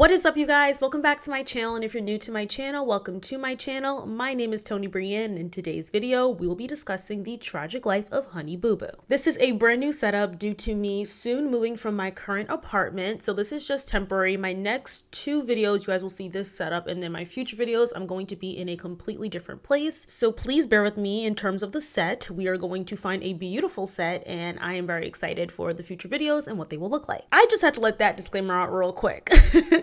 What is up, you guys? Welcome back to my channel, and if you're new to my channel, welcome to my channel. My name is tonibryanne, and in today's video we will be discussing the tragic life of Honey Boo Boo. This is a brand new setup due to me soon moving from my current apartment, so this is just temporary. My next two videos you guys will see this setup, and then my future videos I'm going to be in a completely different place, so please bear with me in terms of the set. We are going to find a beautiful set, and I am very excited for the future videos and what they will look like. I just had to let that disclaimer out real quick.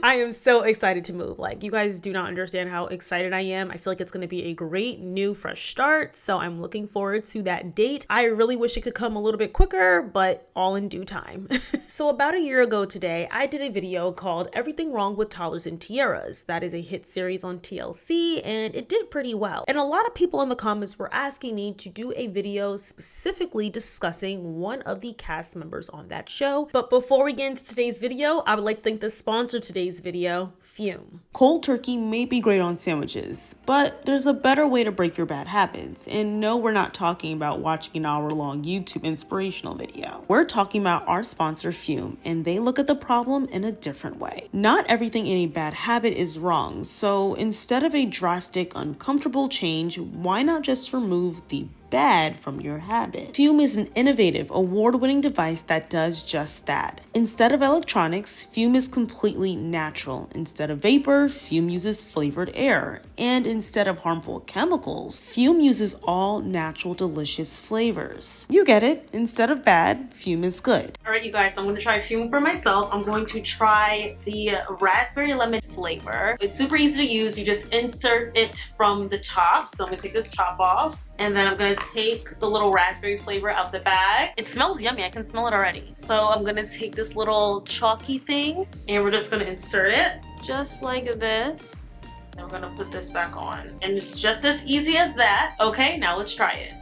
I am so excited to move. Like, you guys do not understand how excited I am. I feel like it's going to be a great new fresh start, so I'm looking forward to that date. I really wish it could come a little bit quicker, but all in due time. So about a year ago today, I did a video called Everything Wrong with Toddlers and Tiaras. That is a hit series on TLC, and it did pretty well. And a lot of people in the comments were asking me to do a video specifically discussing one of the cast members on that show. But before we get into today's video, I would like to thank the sponsor of today's video, Fume. Cold turkey may be great on sandwiches, but there's a better way to break your bad habits. And no, we're not talking about watching an hour-long YouTube inspirational video. We're talking about our sponsor, Fume, and they look at the problem in a different way. Not everything in a bad habit is wrong, so instead of a drastic, uncomfortable change, why not just remove the bad from your habit? Fume is an innovative, award-winning device that does just that. Instead of electronics, Fume is completely natural. Instead of vapor, Fume uses flavored air. And instead of harmful chemicals, Fume uses all natural, delicious flavors. You get it. Instead of bad, Fume is good. All right, you guys, I'm going to try Fume for myself. I'm going to try the raspberry lemon flavor. It's super easy to use. You just insert it from the top. So I'm going to take this top off. And then I'm gonna take the little raspberry flavor out the bag. It smells yummy, I can smell it already. So I'm gonna take this little chalky thing and we're just gonna insert it just like this. Then we're gonna put this back on. And it's just as easy as that. Okay, now let's try it.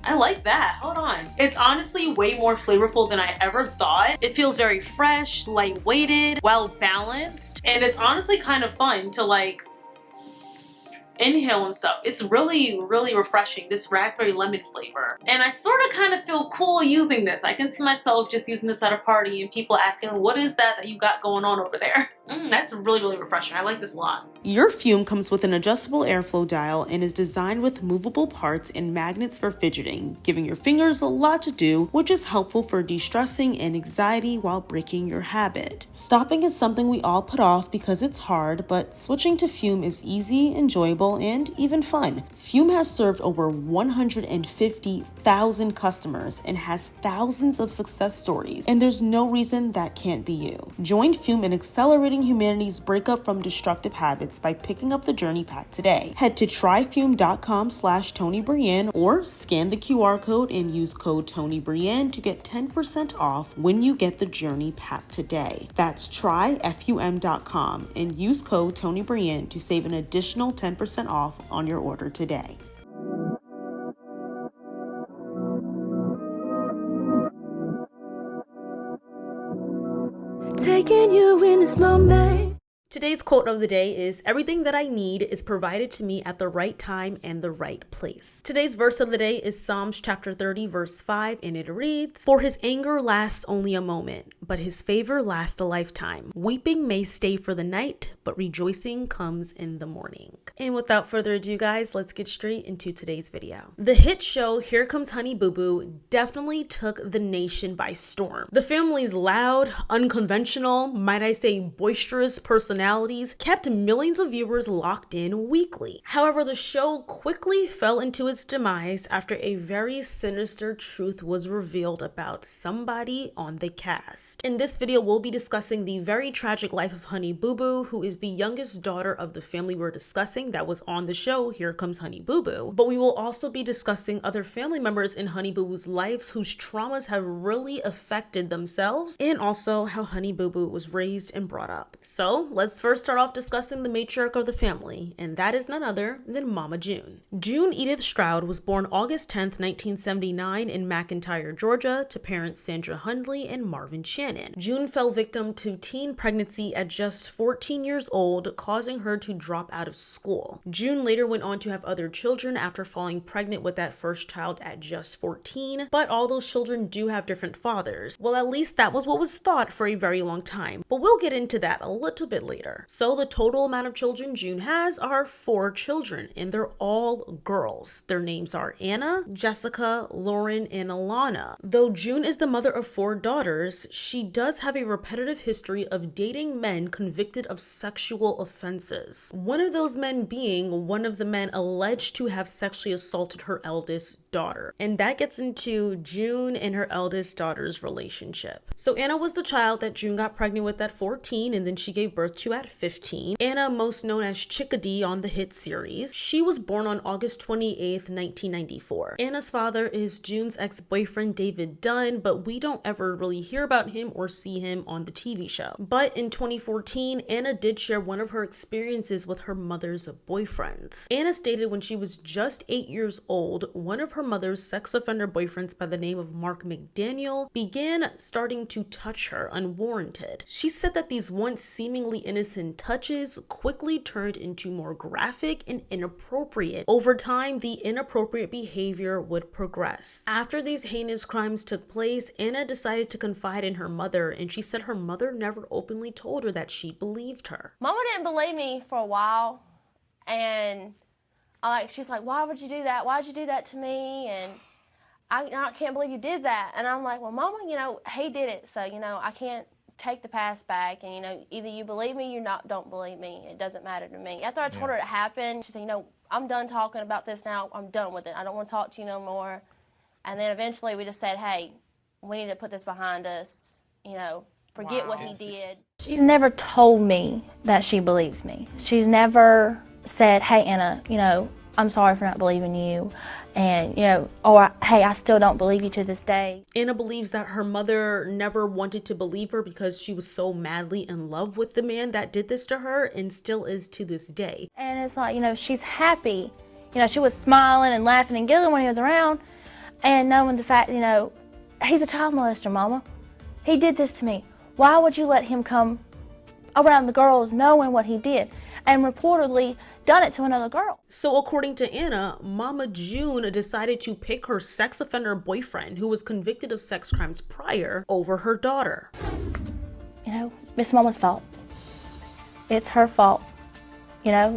I like that, hold on. It's honestly way more flavorful than I ever thought. It feels very fresh, light-weighted, well-balanced. And it's honestly kind of fun to like inhale and stuff. It's really refreshing, this raspberry lemon flavor. And I sort of kind of feel cool using this. I can see myself just using this at a party and people asking, what is that you got going on over there? That's really refreshing. I like this a lot. Your Fume comes with an adjustable airflow dial and is designed with movable parts and magnets for fidgeting, giving your fingers a lot to do, which is helpful for de-stressing and anxiety while breaking your habit. Stopping is something we all put off because it's hard, but switching to Fume is easy, enjoyable, and even fun. Fume has served over 150,000 customers and has thousands of success stories, and there's no reason that can't be you. Join Fume in accelerating humanity's breakup from destructive habits by picking up the Journey Pack today. Head to tryfume.com/tonibryanne or scan the QR code and use code tonibryanne to get 10% off when you get the Journey Pack today. That's tryfum.com and use code tonibryanne to save an additional 10% off on your order today. Taking you in this moment. Today's quote of the day is, everything that I need is provided to me at the right time and the right place. Today's verse of the day is Psalms chapter 30 verse 5, and it reads, for his anger lasts only a moment, but his favor lasts a lifetime. Weeping may stay for the night, but rejoicing comes in the morning. And without further ado, guys, let's get straight into today's video. The hit show Here Comes Honey Boo Boo definitely took the nation by storm. The family's loud, unconventional, might I say boisterous personalities kept millions of viewers locked in weekly. However, the show quickly fell into its demise after a very sinister truth was revealed about somebody on the cast. In this video, we'll be discussing the very tragic life of Honey Boo Boo, who is the youngest daughter of the family we're discussing that was on the show Here Comes Honey Boo Boo. But we will also be discussing other family members in Honey Boo Boo's lives whose traumas have really affected themselves, and also how Honey Boo Boo was raised and brought up. So let's let's first start off discussing the matriarch of the family, and that is none other than Mama June. June Edith Stroud was born August 10th, 1979 in McIntyre, Georgia, to parents Sandra Hundley and Marvin Shannon. June fell victim to teen pregnancy at just 14 years old, causing her to drop out of school. June later went on to have other children after falling pregnant with that first child at just 14, but all those children do have different fathers. Well, at least that was what was thought for a very long time, but we'll get into that a little bit later. So the total amount of children June has are 4 children, and they're all girls. Their names are Anna, Jessica, Lauren, and Alana. Though June is the mother of 4 daughters, she does have a repetitive history of dating men convicted of sexual offenses. One of those men being one of the men alleged to have sexually assaulted her eldest daughter. And that gets into June and her eldest daughter's relationship. So Anna was the child that June got pregnant with at 14 and then she gave birth to at 15. Anna, most known as Chickadee on the hit series. She was born on August 28th, 1994. Anna's father is June's ex-boyfriend David Dunn, but we don't ever really hear about him or see him on the TV show. But in 2014, Anna did share one of her experiences with her mother's boyfriends. Anna stated when she was just 8 years old, one of her mother's sex offender boyfriends by the name of Mark McDaniel began starting to touch her unwarranted. She said that these once seemingly innocent touches quickly turned into more graphic and inappropriate. Over time, the inappropriate behavior would progress. After these heinous crimes took place, Anna decided to confide in her mother, and she said her mother never openly told her that she believed her. Mama didn't believe me for a while, and she's like, why would you do that? Why'd you do that to me? And I can't believe you did that. And I'm like, well, Mama, he did it, so, I can't take the past back, and, either you believe me, don't believe me. It doesn't matter to me. After I told her it happened, she said, I'm done talking about this now. I'm done with it. I don't want to talk to you no more. And then eventually we just said, hey, we need to put this behind us, forget what he did. She's never told me that she believes me. She's never said, hey, Anna, I'm sorry for not believing you. And, or, hey, I still don't believe you to this day. Anna believes that her mother never wanted to believe her because she was so madly in love with the man that did this to her and still is to this day. And it's like, she's happy. She was smiling and laughing and giggling when he was around. And knowing the fact, he's a child molester, Mama. He did this to me. Why would you let him come around the girls knowing what he did? And reportedly done it to another girl. So according to Anna, Mama June decided to pick her sex offender boyfriend, who was convicted of sex crimes prior, over her daughter. It's Mama's fault. It's her fault.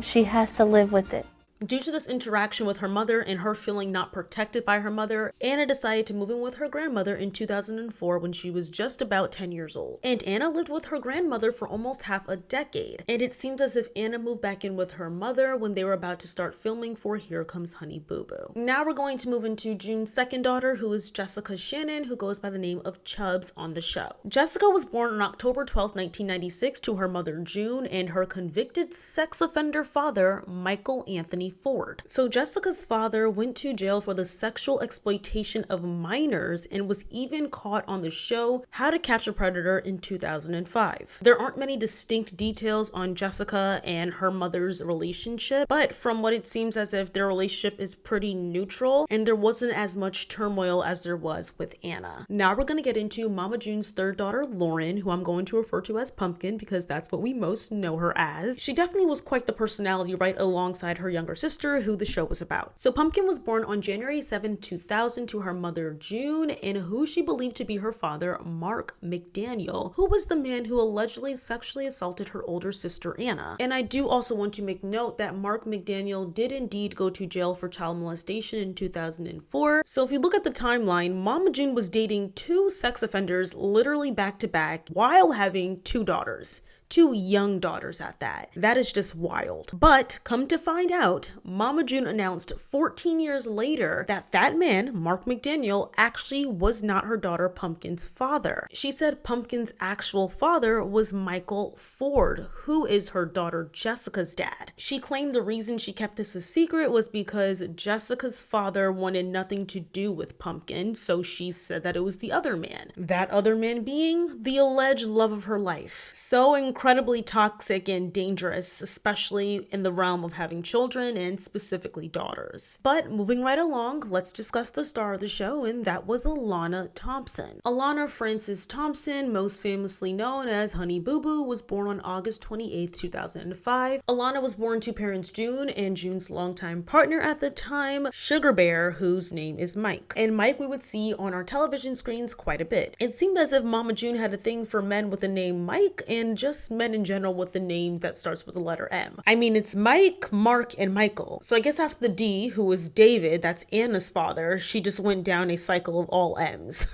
She has to live with it. Due to this interaction with her mother and her feeling not protected by her mother, Anna decided to move in with her grandmother in 2004 when she was just about 10 years old. And Anna lived with her grandmother for almost half a decade. And it seems as if Anna moved back in with her mother when they were about to start filming for Here Comes Honey Boo Boo. Now we're going to move into June's second daughter, who is Jessica Shannon, who goes by the name of Chubbs on the show. Jessica was born on October 12, 1996 to her mother June and her convicted sex offender father, Michael Anthony Ford. So Jessica's father went to jail for the sexual exploitation of minors and was even caught on the show How to Catch a Predator in 2005. There aren't many distinct details on Jessica and her mother's relationship, but from what it seems as if their relationship is pretty neutral and there wasn't as much turmoil as there was with Anna. Now we're going to get into Mama June's third daughter, Lauren, who I'm going to refer to as Pumpkin because that's what we most know her as. She definitely was quite the personality right alongside her younger sister, who the show was about. So Pumpkin was born on January 7, 2000 to her mother June and who she believed to be her father, Mark McDaniel, who was the man who allegedly sexually assaulted her older sister Anna. And I do also want to make note that Mark McDaniel did indeed go to jail for child molestation in 2004. So if you look at the timeline, Mama June was dating 2 sex offenders literally back to back while having 2 daughters. 2 young daughters at that. That is just wild. But come to find out, Mama June announced 14 years later that that man, Mark McDaniel, actually was not her daughter Pumpkin's father. She said Pumpkin's actual father was Michael Ford, who is her daughter Jessica's dad. She claimed the reason she kept this a secret was because Jessica's father wanted nothing to do with Pumpkin, so she said that it was the other man. That other man being the alleged love of her life. So incredible incredibly toxic and dangerous, especially in the realm of having children and specifically daughters. But moving right along, let's discuss the star of the show, and that was Alana Thompson. Alana Frances Thompson, most famously known as Honey Boo Boo, was born on August 28, 2005. Alana was born to parents June and June's longtime partner at the time, Sugar Bear, whose name is Mike. And Mike we would see on our television screens quite a bit. It seemed as if Mama June had a thing for men with the name Mike and just men in general with the name that starts with the letter M. I mean, it's Mike, Mark, and Michael. So I guess after the D, who was David, that's Anna's father, she just went down a cycle of all M's.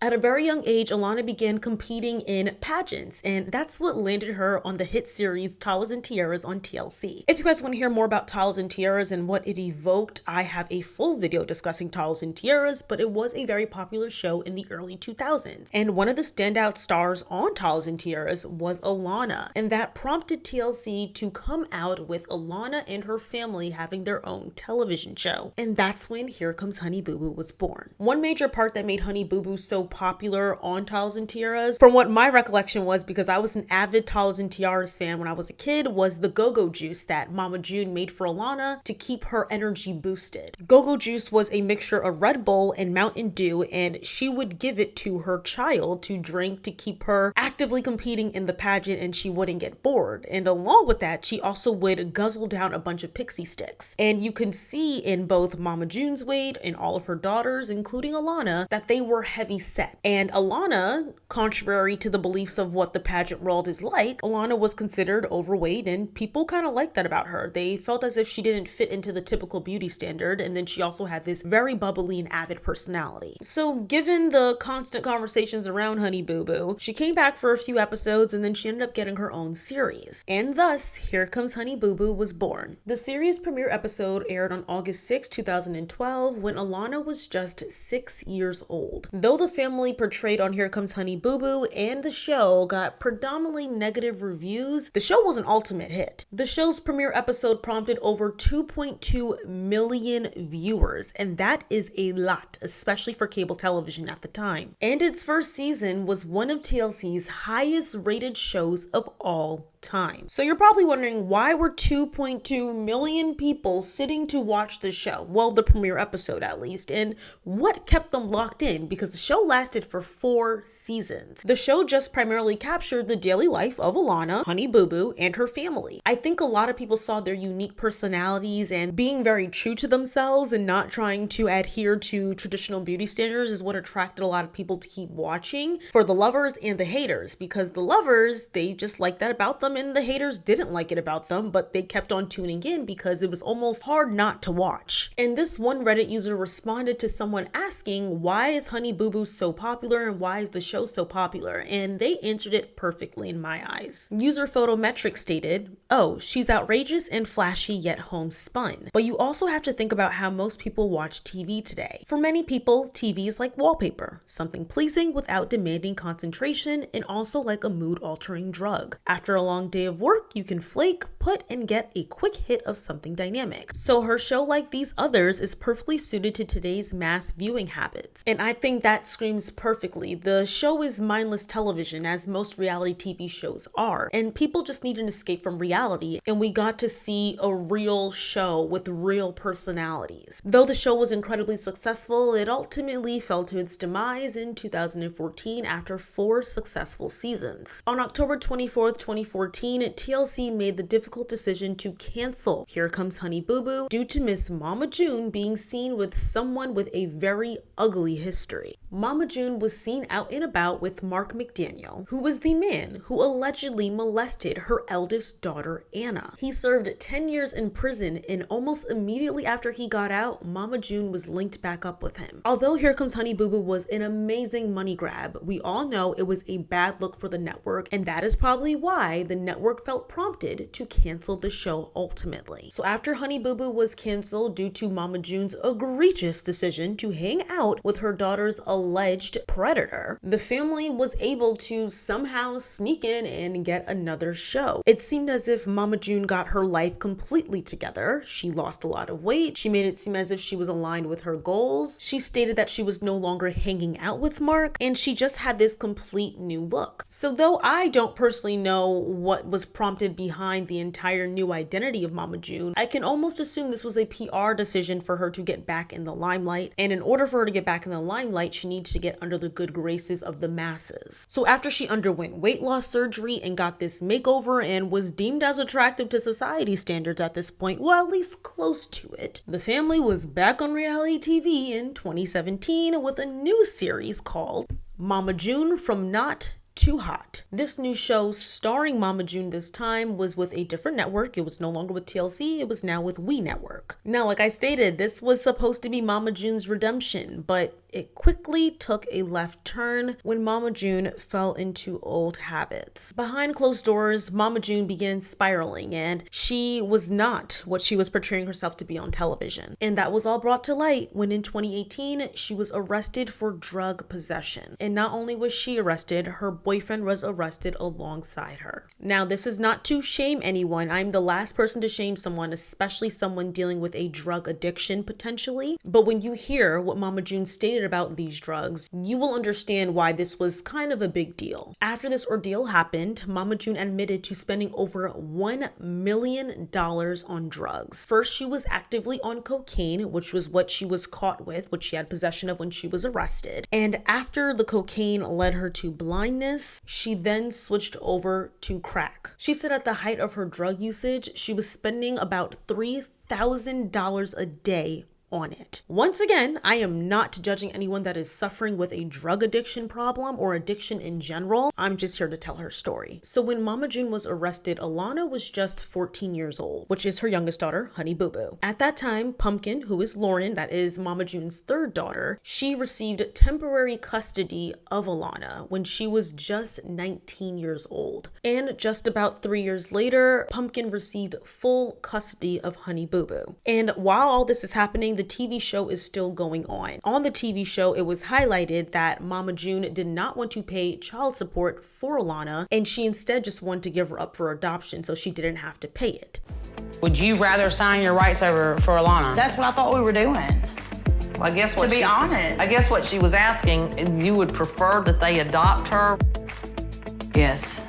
At a very young age, Alana began competing in pageants, and that's what landed her on the hit series Towels and Tiaras on TLC. If you guys want to hear more about Towels and Tiaras and what it evoked, I have a full video discussing Towels and Tiaras, but it was a very popular show in the early 2000s. And one of the standout stars on Towels and Tiaras was Alana, and that prompted TLC to come out with Alana and her family having their own television show. And that's when Here Comes Honey Boo Boo was born. One major part that made Honey Boo Boo so popular on Towels and Tiaras, from what my recollection was, because I was an avid Towels and Tiaras fan when I was a kid, was the go-go juice that Mama June made for Alana to keep her energy boosted. Go-go juice was a mixture of Red Bull and Mountain Dew, and she would give it to her child to drink to keep her actively competing in the pageant and she wouldn't get bored. And along with that, she also would guzzle down a bunch of pixie sticks. And you can see in both Mama June's weight and all of her daughters, including Alana, that they were heavy set. And Alana, contrary to the beliefs of what the pageant world is like, Alana was considered overweight, and people kind of liked that about her. They felt as if she didn't fit into the typical beauty standard, and then she also had this very bubbly and avid personality. So given the constant conversations around Honey Boo Boo, she came back for a few episodes and then she ended up getting her own series. And thus, Here Comes Honey Boo Boo was born. The series premiere episode aired on August 6, 2012, when Alana was just 6 years old. Though the family portrayed on Here Comes Honey Boo Boo and the show got predominantly negative reviews, the show was an ultimate hit. The show's premiere episode prompted over 2.2 million viewers, and that is a lot, especially for cable television at the time. And its first season was one of TLC's highest rated shows of all time. So you're probably wondering, why were 2.2 million people sitting to watch the show? Well, the premiere episode at least. And what kept them locked in? Because the show lasted for 4 seasons. The show just primarily captured the daily life of Alana, Honey Boo Boo, and her family. I think a lot of people saw their unique personalities and being very true to themselves and not trying to adhere to traditional beauty standards is what attracted a lot of people to keep watching, for the lovers and the haters, because the lovers, they just liked that about them, and the haters didn't like it about them, but they kept on tuning in because it was almost hard not to watch. And this one Reddit user responded to someone asking, why is Honey Boo Boo so popular and why is the show so popular? And they answered it perfectly in my eyes. User Photometric stated, oh, she's outrageous and flashy yet homespun. But you also have to think about how most people watch TV today. For many people, TV is like wallpaper, something pleasing without demanding concentration, and also like a mood-altering drug. After a long day of work, you can flake, put, and get a quick hit of something dynamic. So her show, like these others, is perfectly suited to today's mass viewing habits. And I think that screams perfectly. The show is mindless television, as most reality TV shows are, and people just need an escape from reality, and we got to see a real show with real personalities. Though the show was incredibly successful, it ultimately fell to its demise in 2014 after 4 successful seasons. On October 24th, 2014, TLC made the difficult decision to cancel Here Comes Honey Boo Boo due to Miss Mama June being seen with someone with a very ugly history. Mama June was seen out and about with Mark McDaniel, who was the man who allegedly molested her eldest daughter, Anna. He served 10 years in prison, and almost immediately after he got out, Mama June was linked back up with him. Although Here Comes Honey Boo Boo was an amazing money grab, we all know it was a bad look for the network, and that is probably why the network felt prompted to cancel the show ultimately. So after Honey Boo Boo was canceled due to Mama June's egregious decision to hang out with her daughter's alleged predator, the family was able to somehow sneak in and get another show. It seemed as if Mama June got her life completely together. She lost a lot of weight. She made it seem as if she was aligned with her goals. She stated that she was no longer hanging out with Mark, and she just had this complete new look. So though I don't personally know what was prompted behind the entire new identity of Mama June, I can almost assume this was a PR decision for her to get back in the limelight. And in order for her to get back in the limelight, she needed to get under the good graces of the masses. So after she underwent weight loss surgery and got this makeover and was deemed as attractive to society standards at this point, well, at least close to it, the family was back on reality TV in 2017 with a new series called Mama June From Not Too Hot. This new show starring Mama June this time was with a different network. It was no longer with TLC, it was now with We Network. Now, like I stated, this was supposed to be Mama June's redemption, but it quickly took a left turn when Mama June fell into old habits. Behind closed doors, Mama June began spiraling, and she was not what she was portraying herself to be on television. And that was all brought to light when in 2018, she was arrested for drug possession. And not only was she arrested, her boyfriend was arrested alongside her. Now, this is not to shame anyone. I'm the last person to shame someone, especially someone dealing with a drug addiction potentially. But when you hear what Mama June stated about these drugs, you will understand why this was kind of a big deal. After this ordeal happened, Mama June admitted to spending over $1 million on drugs. First, she was actively on cocaine, which was what she was caught with, which she had possession of when she was arrested. And after the cocaine led her to blindness, she then switched over to crack. She said at the height of her drug usage, she was spending about $3,000 a day on it. Once again, I am not judging anyone that is suffering with a drug addiction problem or addiction in general. I'm just here to tell her story. So when Mama June was arrested, Alana was just 14 years old, which is her youngest daughter, Honey Boo Boo. At that time, Pumpkin, who is Lauren, that is Mama June's third daughter, she received temporary custody of Alana when she was just 19 years old. And just about 3 years later, Pumpkin received full custody of Honey Boo Boo. And while all this is happening, the TV show is still going on. On the TV show, it was highlighted that Mama June did not want to pay child support for Alana, and she instead just wanted to give her up for adoption so she didn't have to pay it. Would you rather sign your rights over for Alana? That's what I thought we were doing. Well, I guess what To be honest. I guess what she was asking, you would prefer that they adopt her? Yes.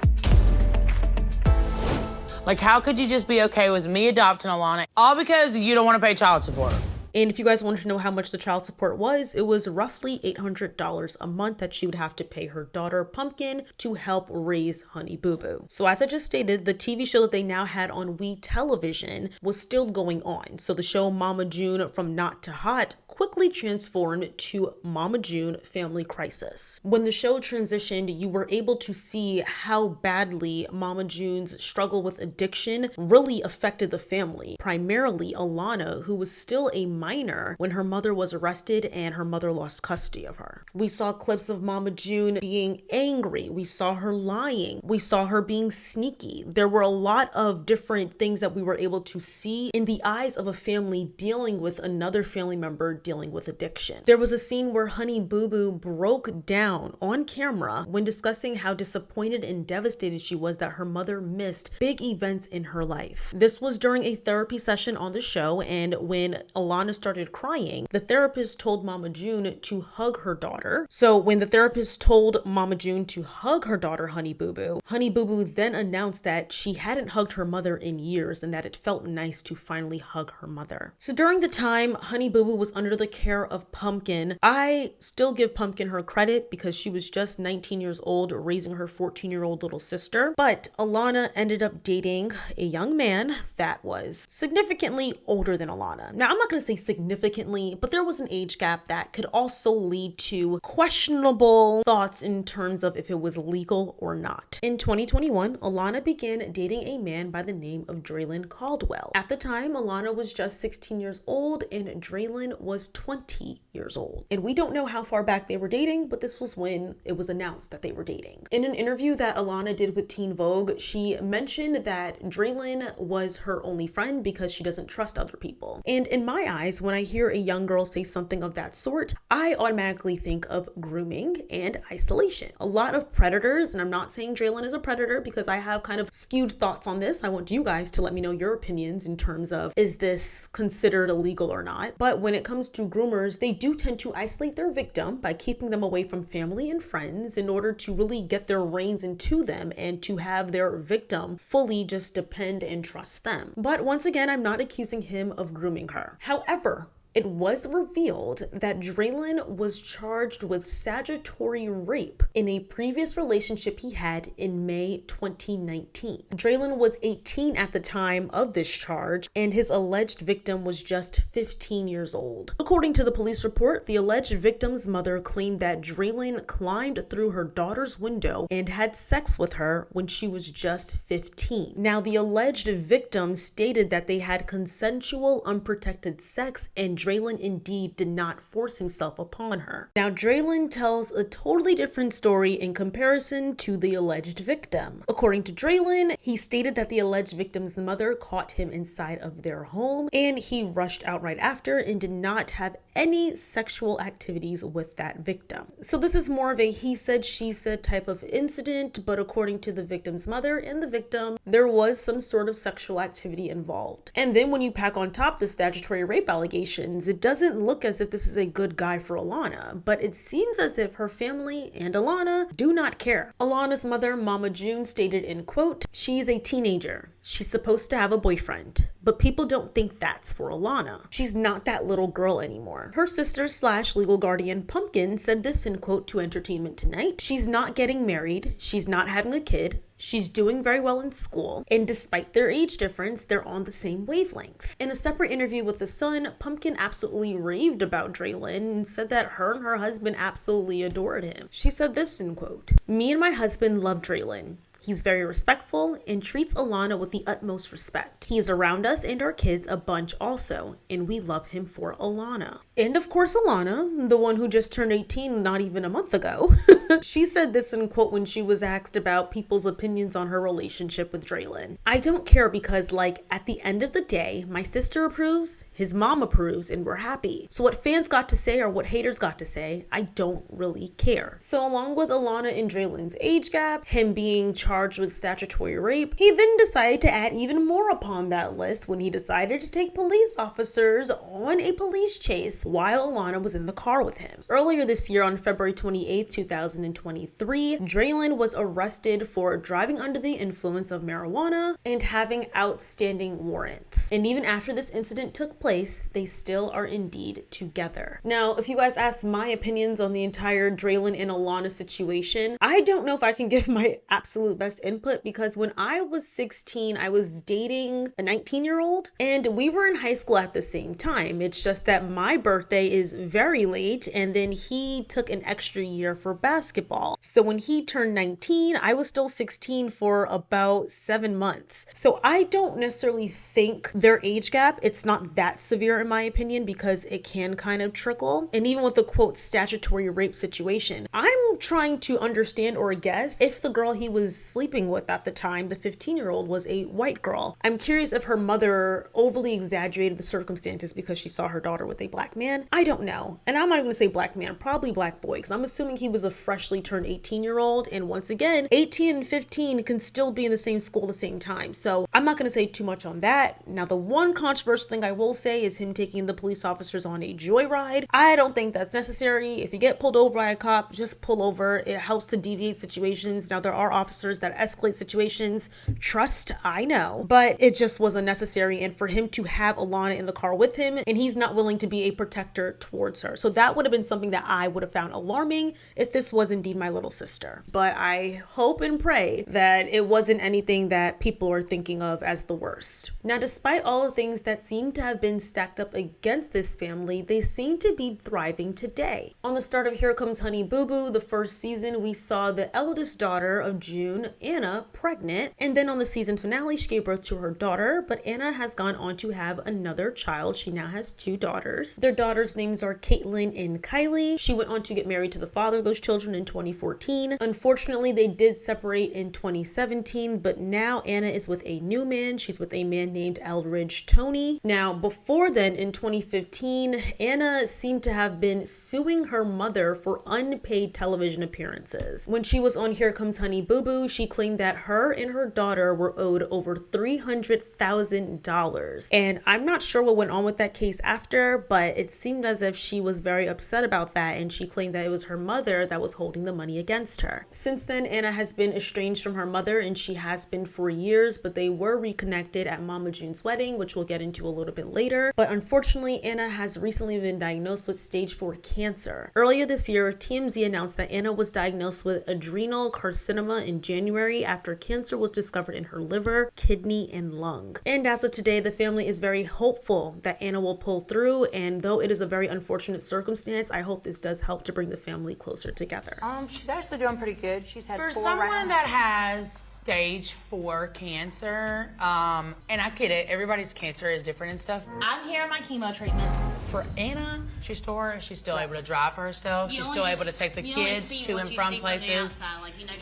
Like, how could you just be okay with me adopting Alana, all because you don't want to pay child support? And if you guys wanted to know how much the child support was, it was roughly $800 a month that she would have to pay her daughter Pumpkin to help raise Honey Boo Boo. So as I just stated, the TV show that they now had on We Television was still going on. So the show Mama June From Not to Hot quickly transformed to Mama June Family Crisis. When the show transitioned, you were able to see how badly Mama June's struggle with addiction really affected the family, primarily Alana, who was still a minor when her mother was arrested and her mother lost custody of her. We saw clips of Mama June being angry. We saw her lying. We saw her being sneaky. There were a lot of different things that we were able to see in the eyes of a family dealing with another family member dealing with addiction. There was a scene where Honey Boo Boo broke down on camera when discussing how disappointed and devastated she was that her mother missed big events in her life. This was during a therapy session on the show, and when Alana started crying, the therapist told Mama June to hug her daughter. So when the therapist told Mama June to hug her daughter Honey Boo Boo then announced that she hadn't hugged her mother in years and that it felt nice to finally hug her mother. So during the time Honey Boo Boo was under the care of Pumpkin, I still give Pumpkin her credit because she was just 19 years old raising her 14-year-old little sister. But Alana ended up dating a young man that was significantly older than Alana. Now, I'm not going to say significantly, but there was an age gap that could also lead to questionable thoughts in terms of if it was legal or not. In 2021, Alana began dating a man by the name of Draylon Caldwell. At the time, Alana was just 16 years old and Draylon was was 20 years old. And we don't know how far back they were dating, but this was when it was announced that they were dating. In an interview that Alana did with Teen Vogue, she mentioned that Draylon was her only friend because she doesn't trust other people. And in my eyes, when I hear a young girl say something of that sort, I automatically think of grooming and isolation. A lot of predators, and I'm not saying Draylon is a predator because I have kind of skewed thoughts on this. I want you guys to let me know your opinions in terms of, is this considered illegal or not? But when it comes to groomers, they do tend to isolate their victim by keeping them away from family and friends in order to really get their reins into them and to have their victim fully just depend and trust them. But once again, I'm not accusing him of grooming her. However, it was revealed that Draylon was charged with statutory rape in a previous relationship he had in May 2019. Draylon was 18 at the time of this charge, and his alleged victim was just 15 years old. According to the police report, the alleged victim's mother claimed that Draylon climbed through her daughter's window and had sex with her when she was just 15. Now, the alleged victim stated that they had consensual, unprotected sex, and Draylon indeed did not force himself upon her. Now, Draylon tells a totally different story in comparison to the alleged victim. According to Draylon, he stated that the alleged victim's mother caught him inside of their home and he rushed out right after and did not have any sexual activities with that victim. So this is more of a he said, she said type of incident, but according to the victim's mother and the victim, there was some sort of sexual activity involved. And then when you pack on top the statutory rape allegations, it doesn't look as if this is a good guy for Alana, but it seems as if her family and Alana do not care. Alana's mother, Mama June, stated in quote, "She's a teenager. She's supposed to have a boyfriend, but people don't think that's for Alana. She's not that little girl anymore." Her sister / legal guardian Pumpkin said this in quote to Entertainment Tonight, "She's not getting married. She's not having a kid. She's doing very well in school, and despite their age difference, they're on the same wavelength." In a separate interview with The Sun, Pumpkin absolutely raved about Draylon and said that her and her husband absolutely adored him. She said this in quote, "Me and my husband love Draylon. He's very respectful and treats Alana with the utmost respect. He is around us and our kids a bunch also, and we love him for Alana." And of course, Alana, the one who just turned 18 not even a month ago, she said this in quote when she was asked about people's opinions on her relationship with Draylon. "I don't care because, like, at the end of the day, my sister approves, his mom approves, and we're happy. So what fans got to say or what haters got to say, I don't really care." So along with Alana and Draylon's age gap, him being charged with statutory rape, he then decided to add even more upon that list when he decided to take police officers on a police chase while Alana was in the car with him. Earlier this year on February 28, 2023, Draylon was arrested for driving under the influence of marijuana and having outstanding warrants. And even after this incident took place, they still are indeed together. Now, if you guys ask my opinions on the entire Draylon and Alana situation, I don't know if I can give my absolute best input because when I was 16, I was dating a 19-year-old and we were in high school at the same time. It's just that my birthday is very late and then he took an extra year for basketball. So when he turned 19, I was still 16 for about 7 months. So I don't necessarily think their age gap, it's not that severe in my opinion because it can kind of trickle. And even with the quote statutory rape situation, I'm trying to understand or guess if the girl he was sleeping with at the time, the 15-year-old, was a white girl. I'm curious if her mother overly exaggerated the circumstances because she saw her daughter with a black man. I don't know. And I'm not even gonna say black man, probably black boy, because I'm assuming he was a freshly turned 18-year-old. And once again, 18 and 15 can still be in the same school at the same time. So I'm not gonna say too much on that. Now, the one controversial thing I will say is him taking the police officers on a joyride. I don't think that's necessary. If you get pulled over by a cop, just pull over. It helps to deviate situations. Now, there are officers that escalate situations. Trust, I know, but it just was unnecessary. And for him to have Alana in the car with him, and he's not willing to be a protector towards her. So that would have been something that I would have found alarming if this was indeed my little sister. But I hope and pray that it wasn't anything that people are thinking of as the worst. Now, despite all the things that seem to have been stacked up against this family, they seem to be thriving today. On the start of Here Comes Honey Boo Boo, the first season, we saw the eldest daughter of June, shown Anna pregnant. And then on the season finale, she gave birth to her daughter, but Anna has gone on to have another child. She now has 2 daughters. Their daughters' names are Caitlin and Kylie. She went on to get married to the father of those children in 2014. Unfortunately, they did separate in 2017, but now Anna is with a new man. She's with a man named Eldridge Tony. Now, before then, in 2015, Anna seemed to have been suing her mother for unpaid television appearances. When she was on Here Comes Honey Boo Boo, she claimed that her and her daughter were owed over $300,000. And I'm not sure what went on with that case after, but it seemed as if she was very upset about that, and she claimed that it was her mother that was holding the money against her. Since then, Anna has been estranged from her mother, and she has been for years, but they were reconnected at Mama June's wedding, which we'll get into a little bit later. But unfortunately, Anna has recently been diagnosed with stage 4 cancer. Earlier this year, TMZ announced that Anna was diagnosed with adrenal carcinoma in January after cancer was discovered in her liver, kidney, and lung. And as of today, the family is very hopeful that Anna will pull through, and though it is a very unfortunate circumstance, I hope this does help to bring the family closer together. She's actually doing pretty good. She's had For 4 someone rounds. that has stage 4 cancer, and I get it, everybody's cancer is different and stuff. I'm here on my chemo treatment. For Anna, she's still able to drive for herself. She's still able to take the kids to and from places.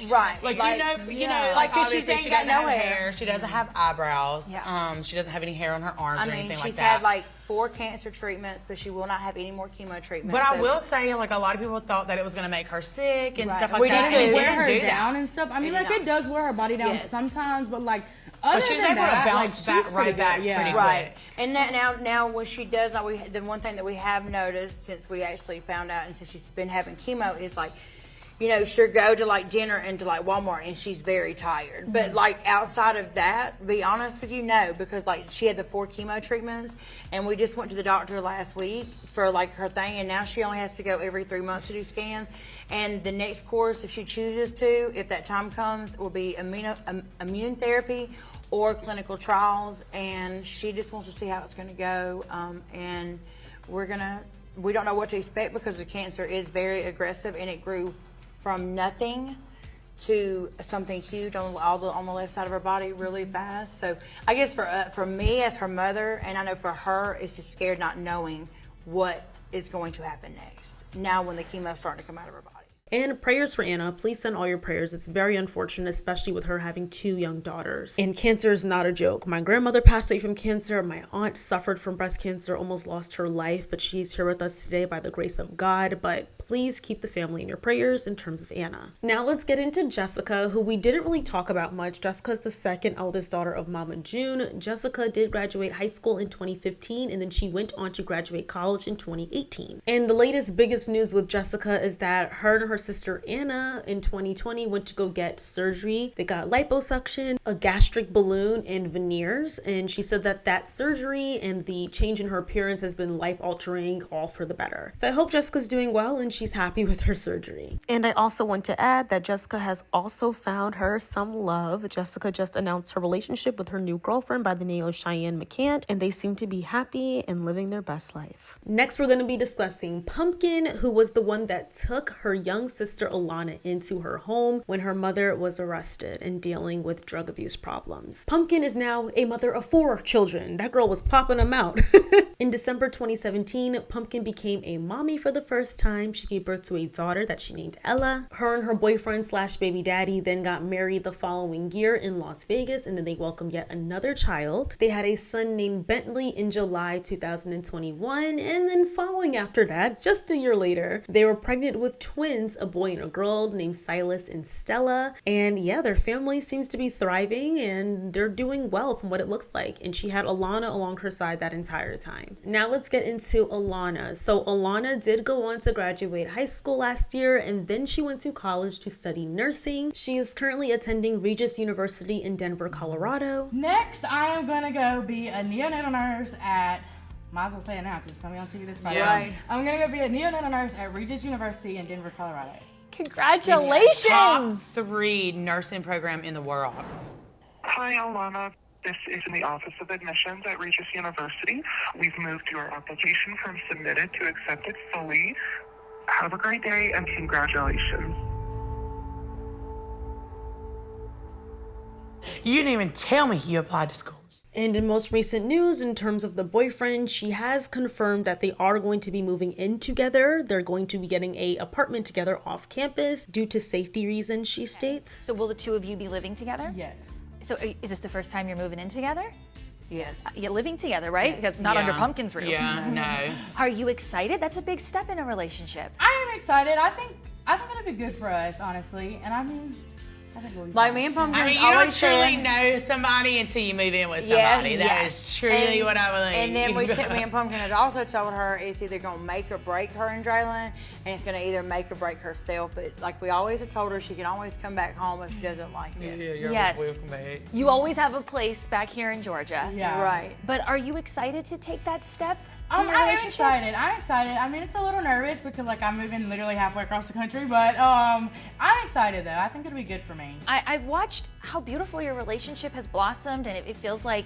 Right. Like, obviously she got doesn't no have hair. She doesn't have eyebrows. Yeah. She doesn't have any hair on her arms or anything like she's that. had 4 cancer treatments, but she will not have any more chemo treatments. But I will say, a lot of people thought that it was going to make her sick and stuff like We that. did too. It wear didn't her do down that. and stuff. I mean, it does wear her body down sometimes, but other But she's than able that, to bounce back right back pretty quick. Right. And that now when she does, the one thing that we have noticed since we actually found out and since she's been having chemo is she'll go to dinner and to Walmart and she's very tired. But outside of that, be honest with you, no, because she had the 4 chemo treatments and we just went to the doctor last week for her thing, and now she only has to go every 3 months to do scans. And the next course, if she chooses to, if that time comes, will be immune therapy or clinical trials, and she just wants to see how it's going to go. And we don't know what to expect because the cancer is very aggressive and it grew from nothing to something huge on the left side of her body really fast. So I guess for me as her mother, and I know for her, it's just scared not knowing what is going to happen next. Now when the chemo's starting to come out of her body. And prayers for Anna. Please send all your prayers. It's very unfortunate, especially with her having 2 young daughters. And cancer is not a joke. My grandmother passed away from cancer. My aunt suffered from breast cancer, almost lost her life, but she's here with us today by the grace of God. But please keep the family in your prayers in terms of Anna. Now let's get into Jessica, who we didn't really talk about much. Jessica's the second eldest daughter of Mama June. Jessica did graduate high school in 2015, and then she went on to graduate college in 2018. And the latest, biggest news with Jessica is that her and her sister Anna in 2020 went to go get surgery. They got liposuction, a gastric balloon, and veneers. And she said that surgery and the change in her appearance has been life-altering, all for the better. So I hope Jessica's doing well and she's happy with her surgery. And I also want to add that Jessica has also found her some love. Jessica just announced her relationship with her new girlfriend by the name of Cheyenne McCant, and they seem to be happy and living their best life. Next, we're going to be discussing Pumpkin, who was the one that took her young sister Alana into her home when her mother was arrested and dealing with drug abuse problems. Pumpkin is now a mother of 4 children. That girl was popping them out. In December 2017, Pumpkin became a mommy for the first time. She gave birth to a daughter that she named Ella. Her and her boyfriend / baby daddy then got married the following year in Las Vegas, and then they welcomed yet another child. They had a son named Bentley in July 2021, and then following after that, just a year later, they were pregnant with twins, a boy and a girl named Silas and Stella. And yeah, their family seems to be thriving and they're doing well from what it looks like. And she had Alana along her side that entire time. Now let's get into Alana. So Alana did go on to graduate high school last year, and then she went to college to study nursing. She is currently attending Regis University in Denver, Colorado. Next, I am going to go be a neonatal nurse at, might as well say it now because it's going to be on TV this Friday. Yeah. Right. I'm going to go be a neonatal nurse at Regis University in Denver, Colorado. Congratulations! Top 3 nursing program in the world. Hi, Alana. This is in the Office of Admissions at Regis University. We've moved your application from submitted to accepted fully. Have a great day and congratulations. You didn't even tell me you applied to school. And in most recent news, in terms of the boyfriend, she has confirmed that they are going to be moving in together. They're going to be getting an apartment together off campus due to safety reasons, she states. So will the two of you be living together? Yes. So is this the first time you're moving in together? Yes. You're living together, right? Because not under Pumpkin's roof. Yeah, no. Are you excited? That's a big step in a relationship. I am excited. I think it'll be good for us, honestly. And I mean, I think we'll be Like fine. me and Pumpkin I mean, you always don't truly said. know somebody until you move in with Yes, somebody. That is truly And- what I believe. And then me and Pumpkin had also told her it's either going to make or break her and Draylon, and it's going to either make or break herself. But like we always have told her, she can always come back home if she doesn't like it. Yes. You always have a place back here in Georgia. Yeah. Right. But are you excited to take that step in your I'm relationship? excited. I'm excited. I mean, it's a little nervous because like I'm moving literally halfway across the country, but I'm excited though. I think it'll be good for me. I've watched how beautiful your relationship has blossomed, and it feels like,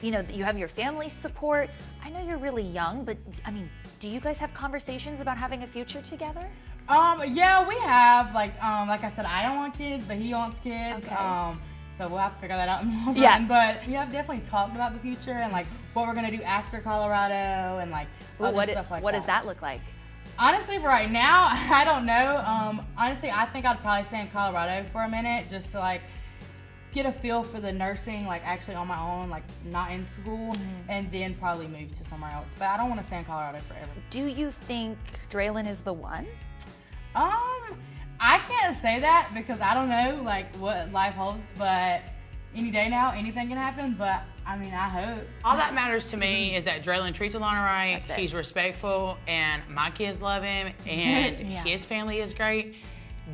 you know, you have your family's support. I know you're really young, but I mean, do you guys have conversations about having a future together? Yeah, we have like I said, I don't want kids, but he wants kids. Okay. So we'll have to figure that out in the long Yeah. run. But we have definitely talked about the future and like what we're gonna do after Colorado and like other stuff like that. What does that look like? Honestly, for right now, I don't know. Honestly, I think I'd probably stay in Colorado for a minute just to like get a feel for the nursing, like actually on my own, like not in school, and then probably move to somewhere else. But I don't want to stay in Colorado forever. Do you think Draylon is the one? I can't say that because I don't know like what life holds, but any day now, anything can happen. But I mean, I hope. All that matters to me is that Draylon treats Alana right, That's it. he's respectful, and my kids love him, and Yeah. his family is great.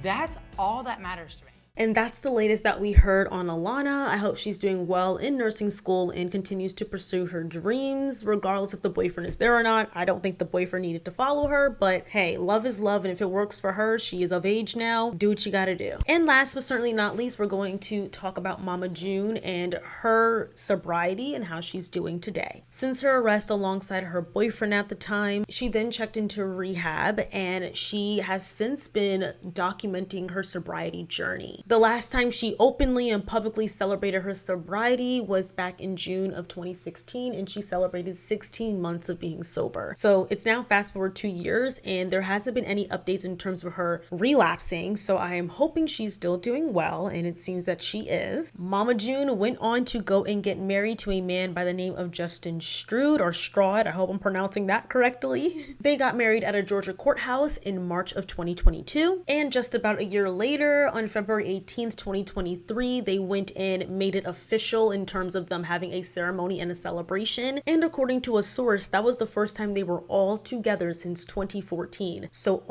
That's all that matters to me. And that's the latest that we heard on Alana. I hope she's doing well in nursing school and continues to pursue her dreams, regardless if the boyfriend is there or not. I don't think the boyfriend needed to follow her, but hey, love is love. And if it works for her, she is of age now. Do what you gotta do. And last but certainly not least, we're going to talk about Mama June and her sobriety and how she's doing today. Since her arrest alongside her boyfriend at the time, she then checked into rehab and she has since been documenting her sobriety journey. The last time she openly and publicly celebrated her sobriety was back in June of 2016, and she celebrated 16 months of being sober. So it's now fast forward 2 years, and there hasn't been any updates in terms of her relapsing. So I am hoping she's still doing well, and it seems that she is. Mama June went on to go and get married to a man by the name of Justin Stroud, or Stroud. I hope I'm pronouncing that correctly. They got married at a Georgia courthouse in March of 2022, and just about a year later, on February 18th, 2023, they went and made it official in terms of them having a ceremony and a celebration. And according to a source, that was the first time they were all together since 2014. So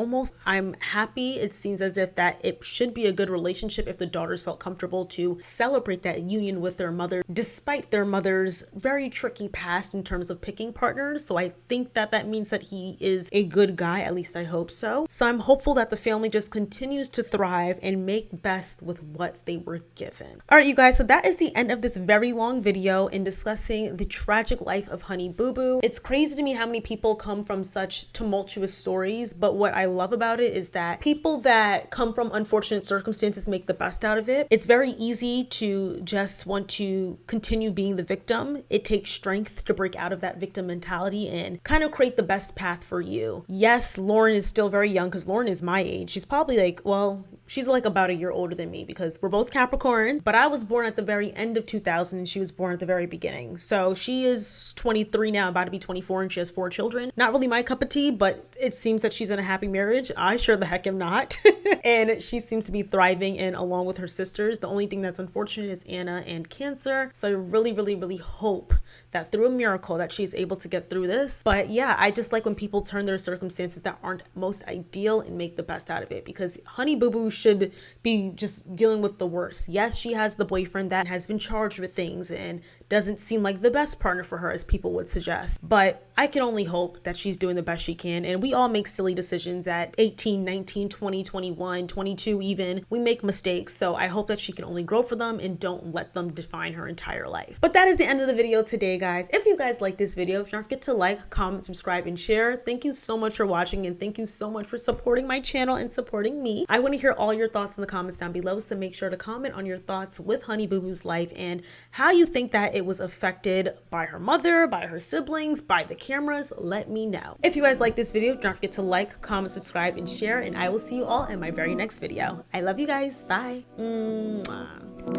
I'm happy. It seems as if that it should be a good relationship if the daughters felt comfortable to celebrate that union with their mother, despite their mother's very tricky past in terms of picking partners. So I think that that means that he is a good guy. At least I hope so. So I'm hopeful that the family just continues to thrive and make best with what they were given. All right, you guys, so that is the end of this very long video in discussing the tragic life of Honey Boo Boo. It's crazy to me how many people come from such tumultuous stories, but what I love about it is that people that come from unfortunate circumstances make the best out of it. It's very easy to just want to continue being the victim. It takes strength to break out of that victim mentality and kind of create the best path for you. Yes, Lauren is still very young because Lauren is my age. She's probably like, well, she's like about a year older than me because we're both Capricorn, but I was born at the very end of 2000 and she was born at the very beginning. So she is 23 now, about to be 24, and she has 4 children. Not really my cup of tea, but it seems that she's in a happy marriage. I sure the heck am not. And she seems to be thriving, and along with her sisters. The only thing that's unfortunate is Anna and cancer. So I really, really, really hope that through a miracle that she's able to get through this. But yeah, I just like when people turn their circumstances that aren't most ideal and make the best out of it, because Honey Boo Boo should be just dealing with the worst. Yes, she has the boyfriend that has been charged with things and doesn't seem like the best partner for her, as people would suggest. But I can only hope that she's doing the best she can. And we all make silly decisions at 18, 19, 20, 21, 22 even. We make mistakes. So I hope that she can only grow for them and don't let them define her entire life. But that is the end of the video today, guys. If you guys like this video, don't forget to like, comment, subscribe, and share. Thank you so much for watching, and thank you so much for supporting my channel and supporting me. I want to hear all all your thoughts in the comments down below, so make sure to comment on your thoughts with Honey Boo Boo's life and how you think that it was affected by her mother, by her siblings, by the cameras. Let me know. If you guys like this video, don't forget to like, comment, subscribe, and share, and I will see you all in my very next video. I love you guys. Bye. Mwah.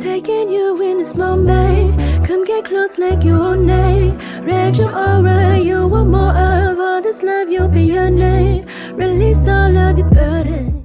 Taking you in this moment. Come get close like you own name. Read your aura, you want more of all this love, you'll be your name. Release all of your burden.